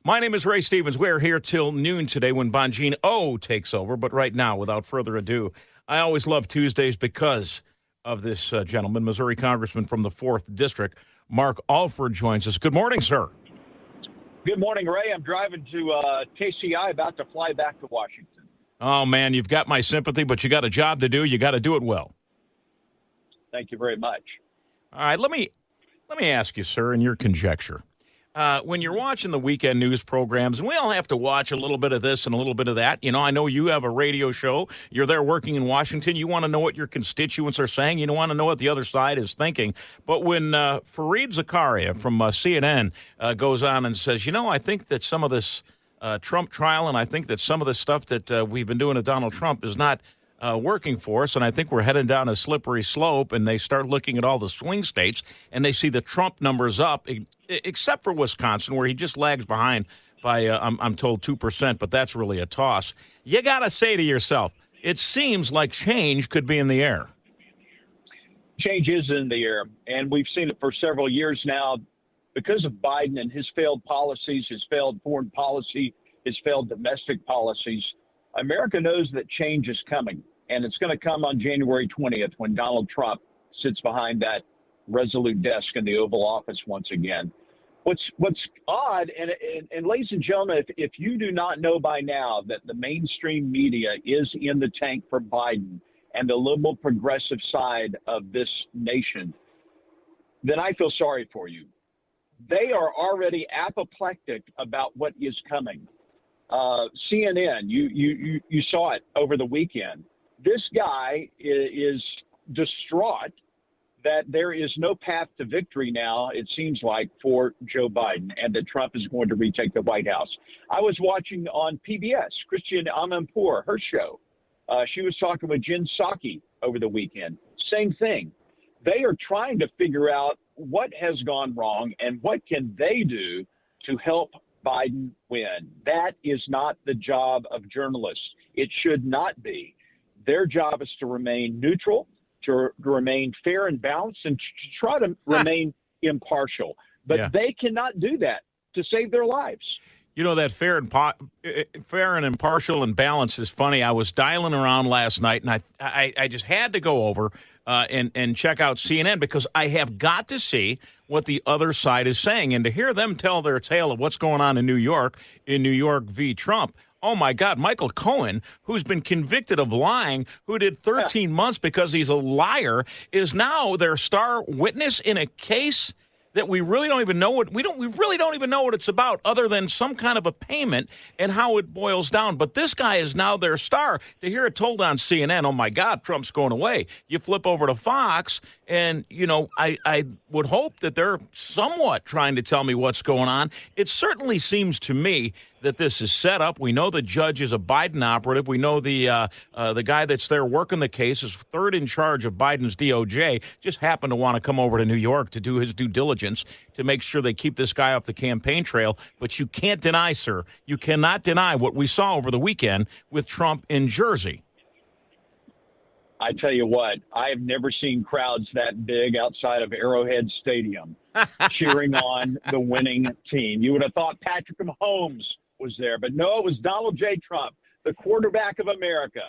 My name is Ray Stevens. We're here till noon today when Bongino takes over. But right now, without further ado, I always love Tuesdays because of this gentleman, Missouri Congressman from the 4th District. Mark Alford joins us. Good morning, sir. Good morning, Ray. I'm driving to KCI, about to fly back to Washington. Oh, man, you've got my sympathy, but you got a job to do. You got to do it well. Thank you very much. All right, let me ask you, sir, in your conjecture. When you're watching the weekend news programs, and we all have to watch a little bit of this and a little bit of that. You know, I know you have a radio show. You're there working in Washington. You want to know what your constituents are saying. You want to know what the other side is thinking. But when Fareed Zakaria from CNN goes on and says, I think that some of this Trump trial, and I think that some of the stuff that we've been doing to Donald Trump is not working for us, and I think we're heading down a slippery slope, and they start looking at all the swing states, and they see the Trump numbers up, except for Wisconsin, where he just lags behind by, I'm told, 2%, but that's really a toss. You got to say to yourself, it seems like change could be in the air. Change is in the air, and we've seen it for several years now because of Biden and his failed policies, his failed foreign policy, his failed domestic policies. America knows that change is coming, and it's going to come on January 20th when Donald Trump sits behind that resolute desk in the Oval Office once again. What's odd, and ladies and gentlemen, if you do not know by now that the mainstream media is in the tank for Biden and the liberal progressive side of this nation, then I feel sorry for you. They are already apoplectic about what is coming. CNN, you saw it over the weekend. This guy is distraught that there is no path to victory now, it seems like, for Joe Biden, and that Trump is going to retake the White House. I was watching on PBS, Christiane Amanpour, her show. She was talking with Jen Psaki over the weekend. Same thing. They are trying to figure out what has gone wrong and what can they do to help Biden win. That is not the job of journalists. It should not be. Their job is to remain neutral, to remain fair and balanced, and to try to remain impartial. But they cannot do that to save their lives. You know, that fair and impartial and balanced is funny. I was dialing around last night, and I just had to go over and check out CNN because I have got to see what the other side is saying. And to hear them tell their tale of what's going on in New York v. Trump, oh, my God, Michael Cohen, who's been convicted of lying, who did 13 months because he's a liar, is now their star witness in a case that we really don't even know we really don't even know what it's about other than some kind of a payment and how it boils down. But this guy is now their star. To hear it told on CNN, oh, my God, Trump's going away. You flip over to Fox, and, I would hope that they're somewhat trying to tell me what's going on. It certainly seems to me that this is set up. We know the judge is a Biden operative. We know the guy that's there working the case is third in charge of Biden's DOJ, just happened to want to come over to New York to do his due diligence to make sure they keep this guy off the campaign trail. But you can't deny, sir, you cannot deny what we saw over the weekend with Trump in Jersey. I tell you what, I have never seen crowds that big outside of Arrowhead Stadium cheering on the winning team. You would have thought Patrick Mahomes was there, but no, it was Donald J. Trump, the quarterback of America.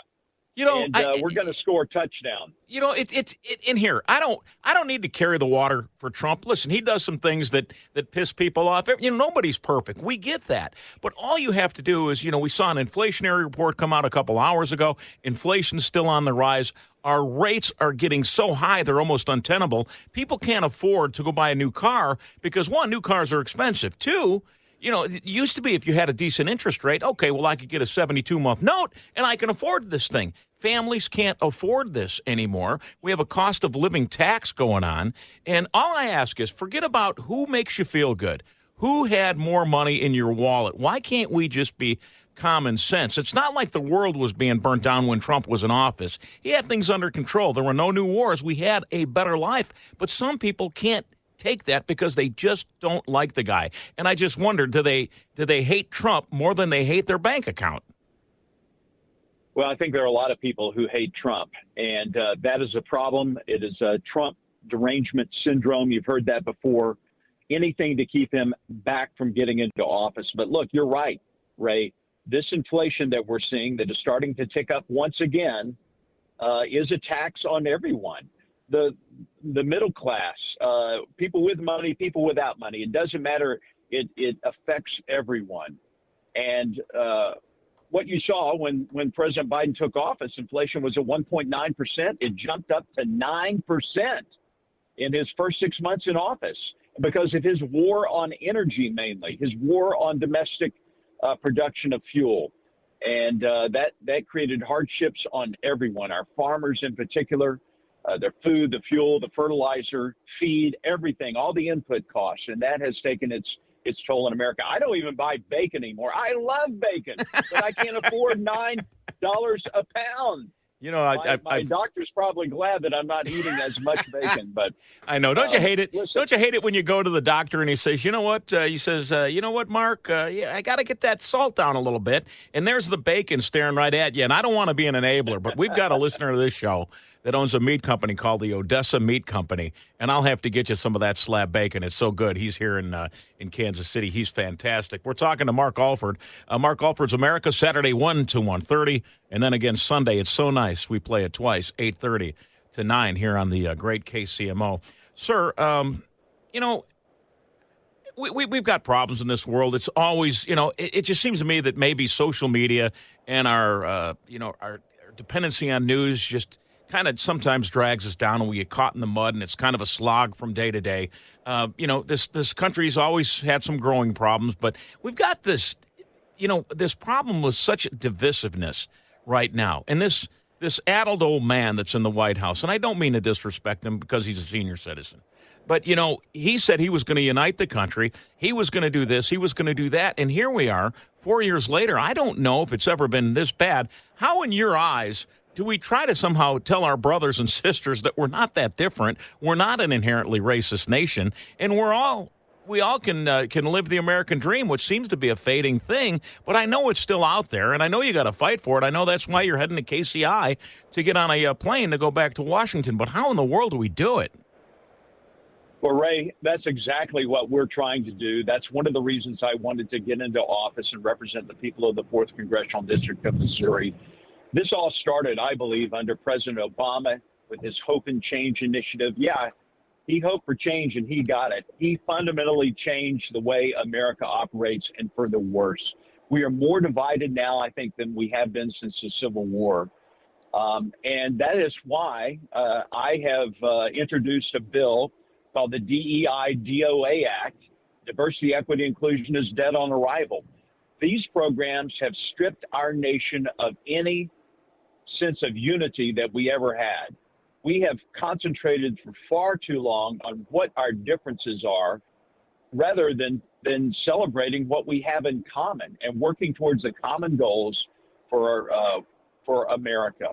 We're going to score a touchdown. It's in here. I don't need to carry the water for Trump. Listen, he does some things that piss people off. Nobody's perfect. We get that. But all you have to do is, we saw an inflationary report come out a couple hours ago. Inflation's still on the rise. Our rates are getting so high they're almost untenable. People can't afford to go buy a new car because, one, new cars are expensive. Two, it used to be if you had a decent interest rate, okay, well, I could get a 72-month note and I can afford this thing. Families can't afford this anymore. We have a cost of living tax going on. And all I ask is forget about who makes you feel good. Who had more money in your wallet? Why can't we just be common sense? It's not like the world was being burnt down when Trump was in office. He had things under control. There were no new wars. We had a better life. But some people can't take that because they just don't like the guy. And I just wonder, do they hate Trump more than they hate their bank account? Well, I think there are a lot of people who hate Trump, and that is a problem. It is a Trump derangement syndrome. You've heard that before. anything to keep him back from getting into office. But look, you're right, Ray. This inflation that we're seeing that is starting to tick up once again is a tax on everyone. The middle class, people with money, people without money. It doesn't matter. It affects everyone. And what you saw when President Biden took office, inflation was at 1.9%. It jumped up to 9% in his first 6 months in office because of his war on energy, mainly his war on domestic production of fuel. And that created hardships on everyone, our farmers in particular, their food, the fuel, the fertilizer, feed, everything, all the input costs. And that has taken its toll in America. I don't even buy bacon anymore. I love bacon, but I can't afford $9 a pound. You know, my doctor's probably glad that I'm not eating as much bacon, but I know. Don't you hate it? Listen, Don't you hate it when you go to the doctor and he says, you know what? He says, you know what, Mark? Yeah, I got to get that salt down a little bit. And there's the bacon staring right at you. And I don't want to be an enabler, but we've got a listener to this show that owns a meat company called the Odessa Meat Company, and I'll have to get you some of that slab bacon. It's so good. He's here in Kansas City. He's fantastic. We're talking to Mark Alford. Mark Alford's America, Saturday 1 to 1:30, and then again Sunday. It's so nice. We play it twice, 8:30 to 9 here on the great KCMO. Sir, you know, we've got problems in this world. It's always, you know, it just seems to me that maybe social media and our dependency on news just kind of sometimes drags us down and we get caught in the mud and it's kind of a slog from day to day. You know, this country's always had some growing problems, but we've got this, you know, this problem with such divisiveness right now. And this addled old man that's in the White House, and I don't mean to disrespect him because he's a senior citizen, but, you know, he said he was going to unite the country. He was going to do this. He was going to do that. And here we are 4 years later. I don't know if it's ever been this bad. How, in your eyes, do we try to somehow tell our brothers and sisters that we're not that different? We're not an inherently racist nation, and we all can live the American dream, which seems to be a fading thing. But I know it's still out there, and I know you got to fight for it. I know that's why you're heading to KCI to get on a plane to go back to Washington. But how in the world do we do it? Well, Ray, that's exactly what we're trying to do. That's one of the reasons I wanted to get into office and represent the people of the 4th Congressional District of Missouri. This all started, I believe, under President Obama with his Hope and Change initiative. Yeah, he hoped for change and he got it. He fundamentally changed the way America operates and for the worse. We are more divided now, I think, than we have been since the Civil War. And that is why I have introduced a bill called the DEI-DOA Act. Diversity, Equity, Inclusion is dead on arrival. These programs have stripped our nation of any sense of unity that we ever had. We have concentrated for far too long on what our differences are rather than celebrating what we have in common and working towards the common goals for America.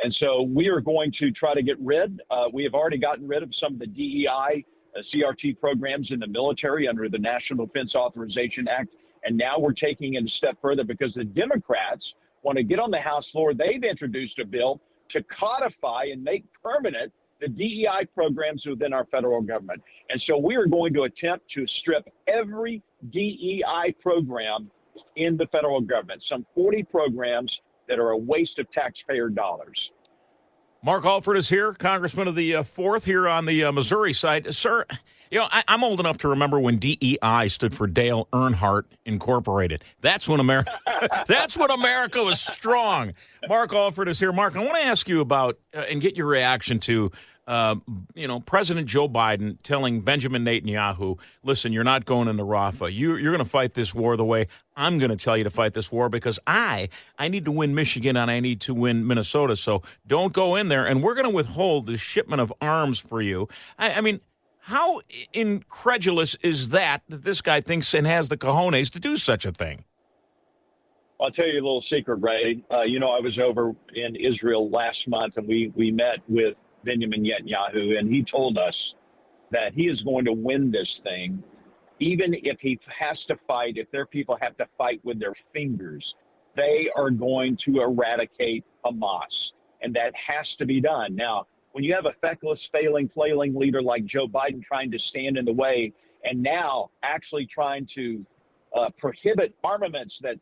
And so we are going to try to get we have already gotten rid of some of the DEI CRT programs in the military under the National Defense Authorization Act. And now we're taking it a step further because the Democrats want to get on the House floor. They've introduced a bill to codify and make permanent the DEI programs within our federal government. And so we are going to attempt to strip every DEI program in the federal government, some 40 programs that are a waste of taxpayer dollars. Mark Alford is here, Congressman of the 4th here on the Missouri side. Sir, you know, I'm old enough to remember when DEI stood for Dale Earnhardt Incorporated. That's when America was strong. Mark Alford is here. Mark, I want to ask you about and get your reaction to President Joe Biden telling Benjamin Netanyahu, listen, you're not going into Rafah. You're going to fight this war the way I'm going to tell you to fight this war because I need to win Michigan and I need to win Minnesota. So don't go in there. And we're going to withhold the shipment of arms for you. I mean, how incredulous is that this guy thinks and has the cojones to do such a thing? I'll tell you a little secret, Ray. I was over in Israel last month and we met with Benjamin Netanyahu, and he told us that he is going to win this thing, even if he has to fight, if their people have to fight with their fingers. They are going to eradicate Hamas, and that has to be done. Now, when you have a feckless, flailing leader like Joe Biden trying to stand in the way, and now actually trying to prohibit armaments that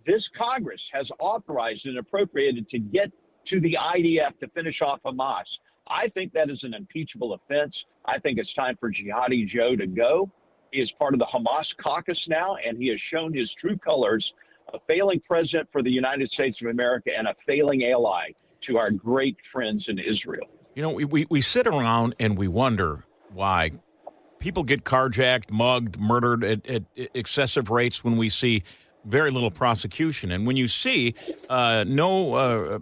this Congress has authorized and appropriated to get to the IDF to finish off Hamas. I think that is an impeachable offense. I think it's time for Jihadi Joe to go. He is part of the Hamas caucus now, and he has shown his true colors, a failing president for the United States of America and a failing ally to our great friends in Israel. You know, we sit around and we wonder why people get carjacked, mugged, murdered at excessive rates when we see very little prosecution. And when you see no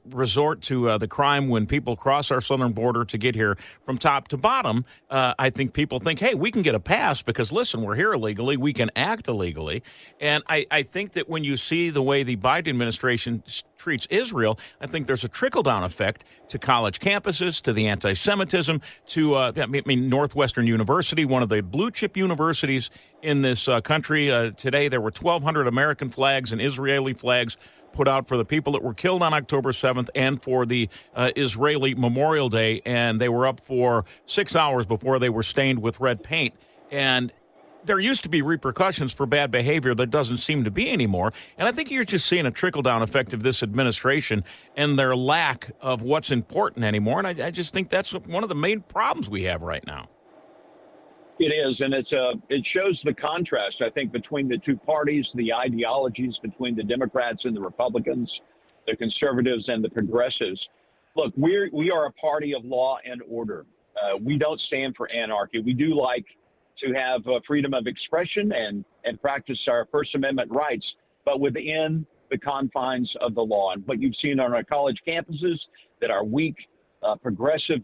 resort to the crime when people cross our southern border to get here from top to bottom, I think people think, hey, we can get a pass because, listen, we're here illegally. We can act illegally. And I think that when you see the way the Biden administration treats Israel, I think there's a trickle-down effect to college campuses, to the anti-Semitism, to Northwestern University, one of the blue-chip universities in this country. Today, there were 1,200 American flags and Israeli flags put out for the people that were killed on October 7th and for the Israeli Memorial Day, and they were up for 6 hours before they were stained with red paint. And there used to be repercussions for bad behavior that doesn't seem to be anymore. And I think you're just seeing a trickle-down effect of this administration and their lack of what's important anymore. And I just think that's one of the main problems we have right now. It is, and it shows the contrast, I think, between the two parties, the ideologies between the Democrats and the Republicans, the conservatives and the progressives. Look, we are a party of law and order. We don't stand for anarchy. We do like to have freedom of expression and practice our First Amendment rights, but within the confines of the law. And what you've seen on our college campuses, that our weak, progressive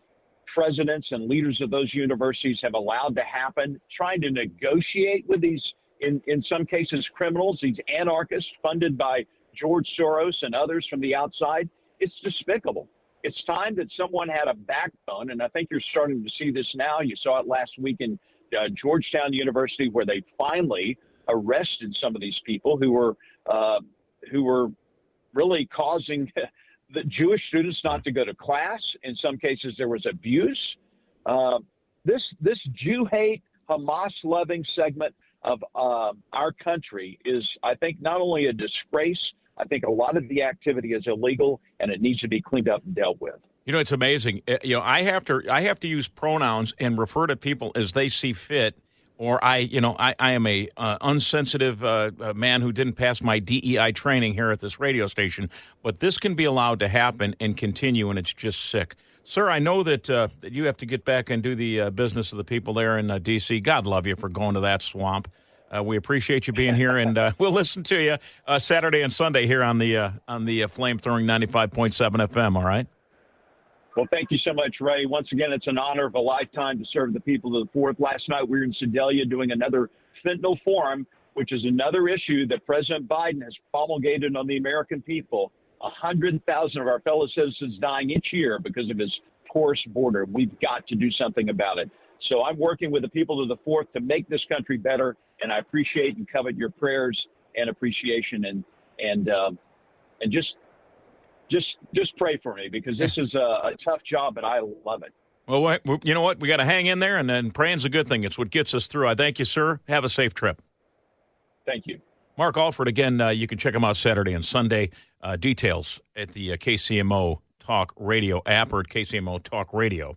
presidents and leaders of those universities have allowed to happen, trying to negotiate with these, in some cases, criminals, these anarchists funded by George Soros and others from the outside. It's despicable. It's time that someone had a backbone, and I think you're starting to see this now. You saw it last week in Georgetown University, where they finally arrested some of these people who were really causing the Jewish students not to go to class. In some cases, there was abuse. This Jew hate, Hamas loving segment of our country is, I think, not only a disgrace. I think a lot of the activity is illegal, and it needs to be cleaned up and dealt with. You know, it's amazing. I have to use pronouns and refer to people as they see fit, or I am a unsensitive man who didn't pass my DEI training here at this radio station. But this can be allowed to happen and continue, and it's just sick. Sir, I know that you have to get back and do the business of the people there in D.C. God love you for going to that swamp. We appreciate you being here, and we'll listen to you Saturday and Sunday here on the flame-throwing 95.7 FM. All right. Well, thank you so much, Ray. Once again, it's an honor of a lifetime to serve the people of the Fourth. Last night, we were in Sedalia doing another fentanyl forum, which is another issue that President Biden has promulgated on the American people. 100,000 of our fellow citizens dying each year because of his porous border. We've got to do something about it. So I'm working with the people of the Fourth to make this country better, and I appreciate and covet your prayers and appreciation, and just pray for me, because this is a tough job, but I love it. Well, you know what? We got to hang in there, and then praying's a good thing. It's what gets us through. I thank you, sir. Have a safe trip. Thank you. Mark Alford, again, you can check him out Saturday and Sunday. Details at the KCMO Talk Radio app or at KCMOTalkRadio.com.